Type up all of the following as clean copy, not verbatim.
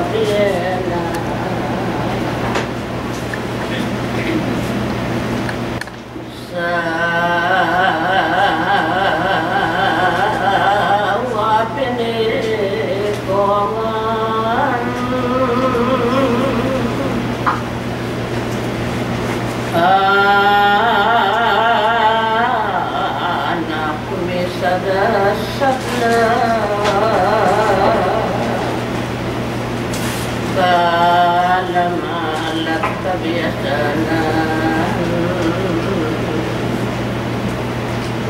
Vienna. Sa wapinikongan anak misadasakla kalamalat kabiasanan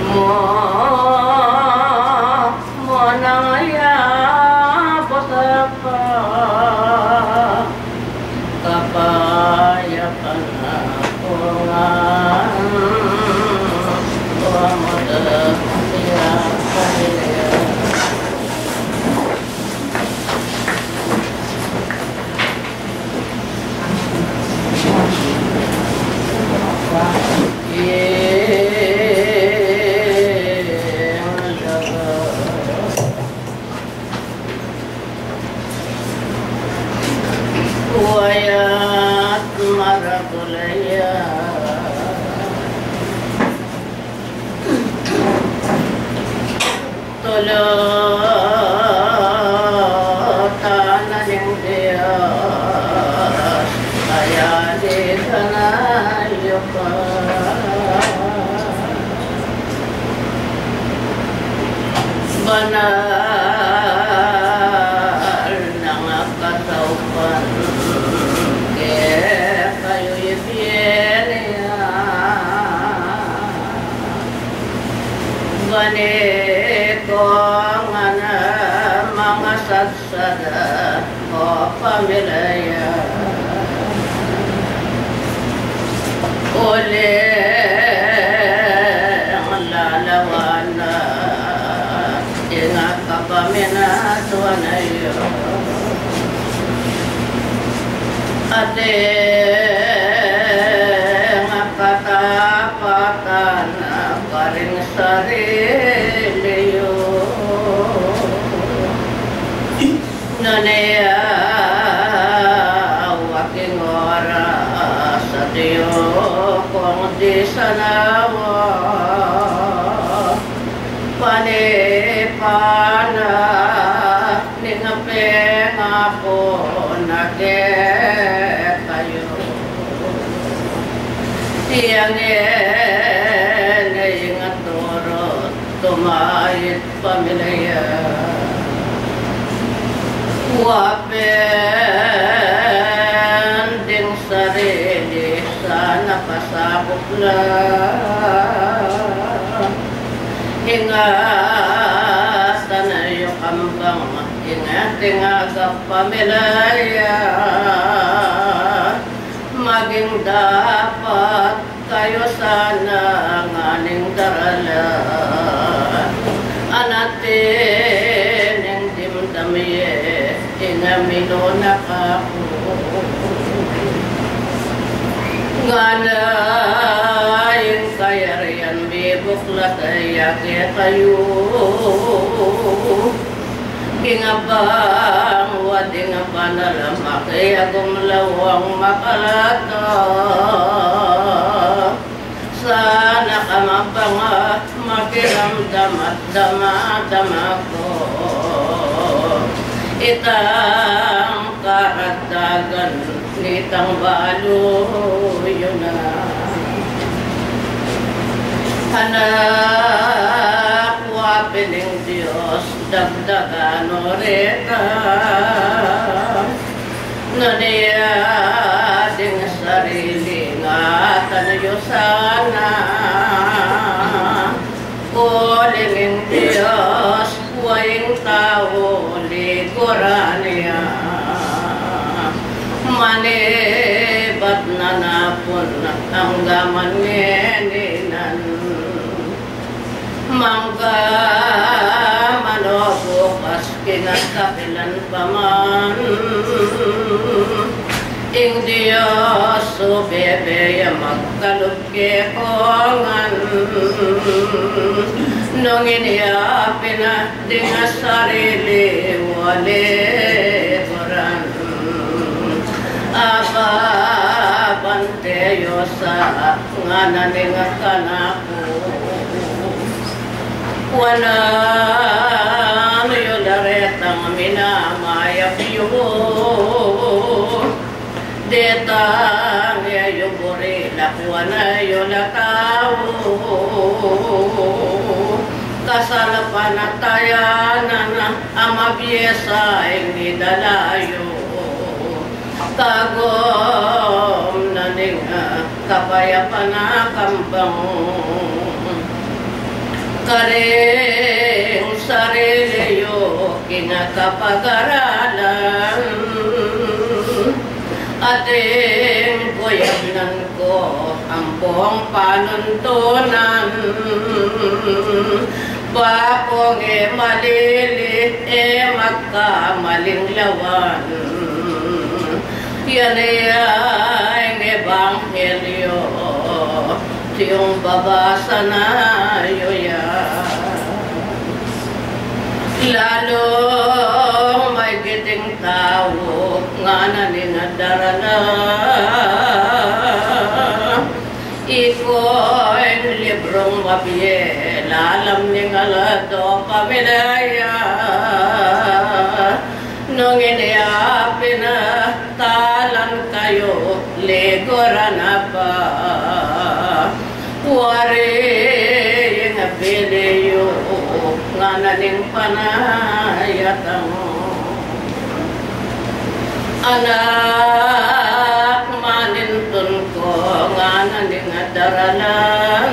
mo nangaya patapa kapayapan ako nga tuwamadaya kanila wayat maragulaya tulutan ng Diyos kaya di ka nayupa banal ng kataupan kayo'y Vienna ganito ang mga sadsada o pamilya uli ang lalawan na ingat ka paminatuan na iyo ate nga katapatan ka rin sarili yun naniya waking oras sa Diyo kung di sanawa panipana ningapeng ako kayo tiyang ingat turot tumahit pamilya wapen ding sarili sana pasakop na ingatan na yung kambang ingat pamilya maging dapat kayo sana nganing daralan anatin ng dimdamiye inamilo na kako nga na yung kayarian bibuklat ay yake kayo ingabang wading panalamak kaya gumlawang makalata sana kamabang makiramdam at dama-dama ko itang karagdagan nitang balo yun na anak wapiling Diyos dagdagan oreta naniya ding sarili nga tanayo sana ulingin Diyos huwing tao likuran niya manibat na napon ang gaman ngeninan mangga mano bukas kinakapilan pa man ing Diyos o bebeya magkalugke kongan nung iniyapin na di nga sarili wali koran sa nga naninga kanako wala yung daretang minamaya yun detang yung buri lakwana yung lakaw kasal panatayanan ang mabiyesa hindi dalayo kagom naning kapayapan na kambang karing sarili yung kinakapag-aralan ating kuyabnan ko ang buong panuntunan bakong malili magkamaling lawan yan ay ebanghelyo yung babasa na yoyan lalong may giting tao nga naningadarala iko'y librong mabiye lalam ni ngalado pamilaya nung iniapin na talan kayo ligura na ba wari nga biliyo nga naning panayatang anak manintun ko nga naning daralan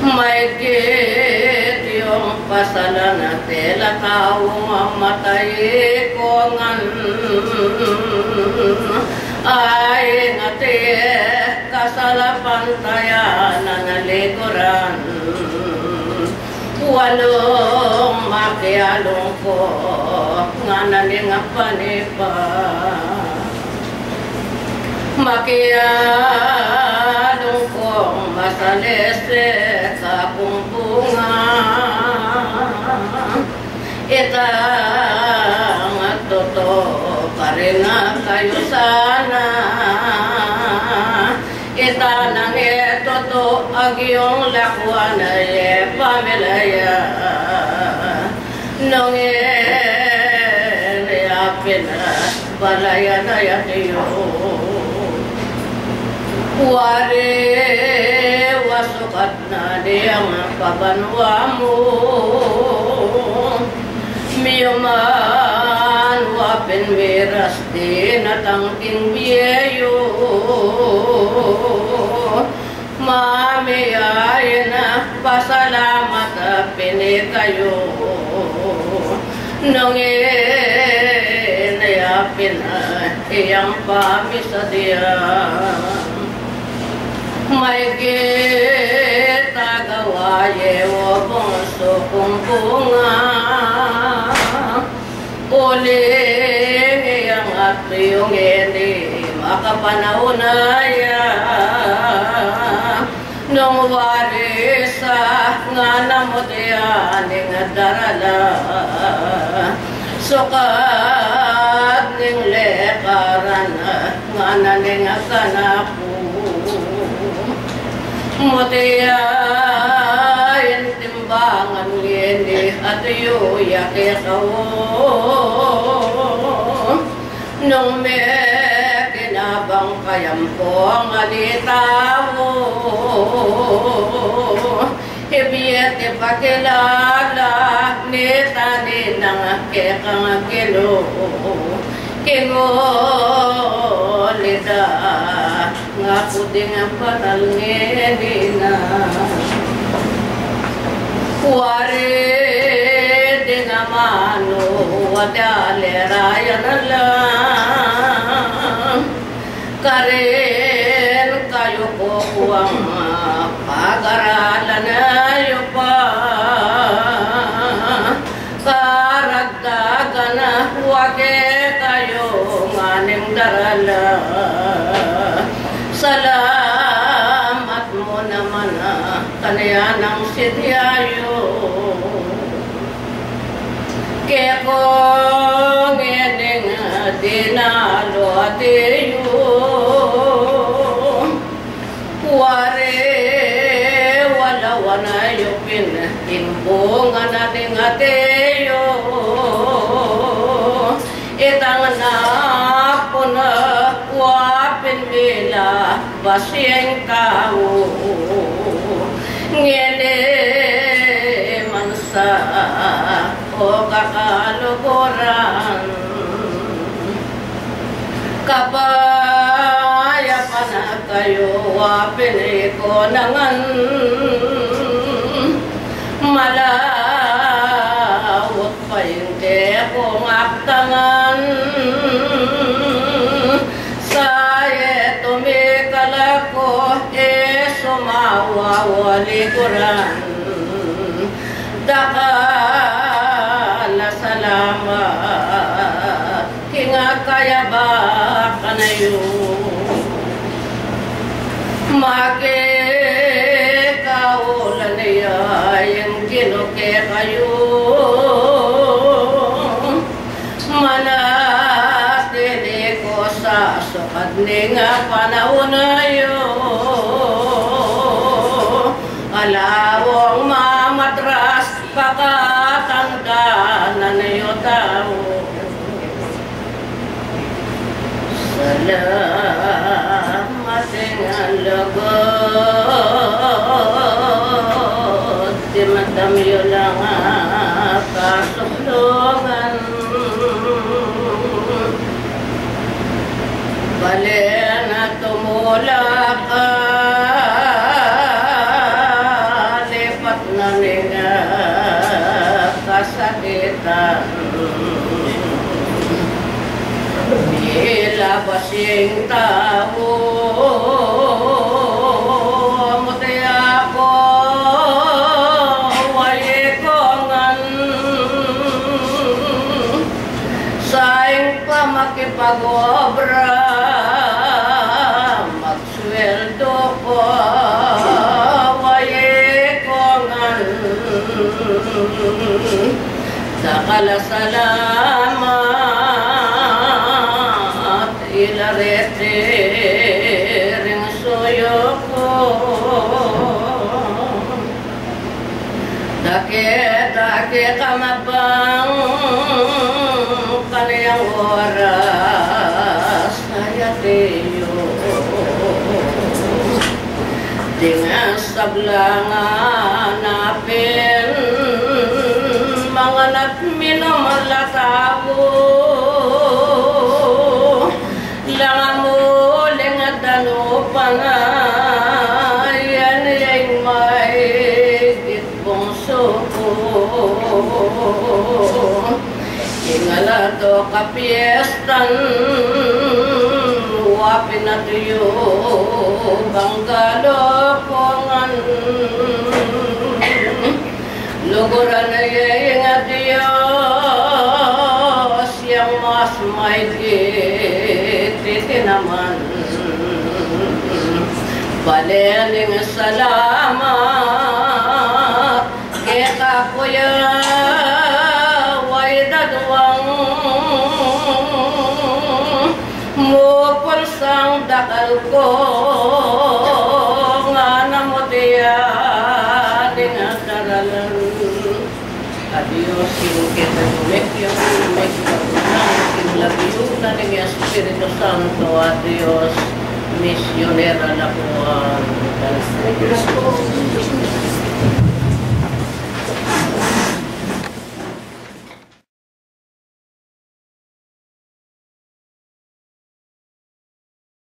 may git yung pasalan na tela tao mamatay ko ngan ay ngati kasalapantayan ng likuran walong makialong ko nga naning panipa makialong ko masalese sa kumbunga itang totoo pa rin kayo sana itanang itoto ang iyong lakwan ay pamilaya nung iniyapin na balaya na yan iyo wari wasukat na diyang pabanwa mo miyuman wapin miras din at ang kinbiyeyo mamiyay na pasalamat pinikayo nung inayapin iyang pamisadiyan may kita gawaye o bungso kong bunga uling iyang at yung hindi makapanahunaya nung warisa nga namutianing darala sukat ning lekaran nga naning kanapo mutiayin timbangan ngini at yuya kekawo nung may kinabang kayampong alitawo ibiyat ipakilala nitani ng kekang kilo kingolida nga puding ang patal ngenina wari di naman wadalera yan lang karin kayo ko kuwang pag-aralan ayo pa karagdagan na wage kayo nganing darala salamat mo naman kanayan ang sityayo kaya ko ngening dinalo at iyo Timbungan nating ateyo itang napon na wapin bila basing tao ngele mansa o kakaluguran kabaya pa na kayo wapin ko nangan malawot pa yung kong aktangan saya tumikala ko sumawa walikuran dakala salamat kinga kaya ba ka na yun makikaulan niya yung ginuke kayo manatili ko sa sukat ni nga panahon na yun alawang mamatras pakatanda na niyo tao salamat ang lagot di madamyo lang kasuklungan bale na tumulak lipat na niya kasakitan bila basing tao muti ako walikongan saing pa makipag-obra magsweldo ko walikongan dakala salamat ilarete ring suyo ko dake kamabang kaniyang oras ayateyo dengan sablangan napin mga nagminamalatawo langamuling at danupan yan yung may gitbongso ko ingalato kapiestan wapin na tuyo banggalokongan luguran na yung at Diyos yang mas may gititi naman baleling salamat kita kuya way dadwang mupul sang dakal ko nga namutiya dengan daralan adios yung kita yung labiunan ng Espiritu Santo, a Dios, misionera na po ang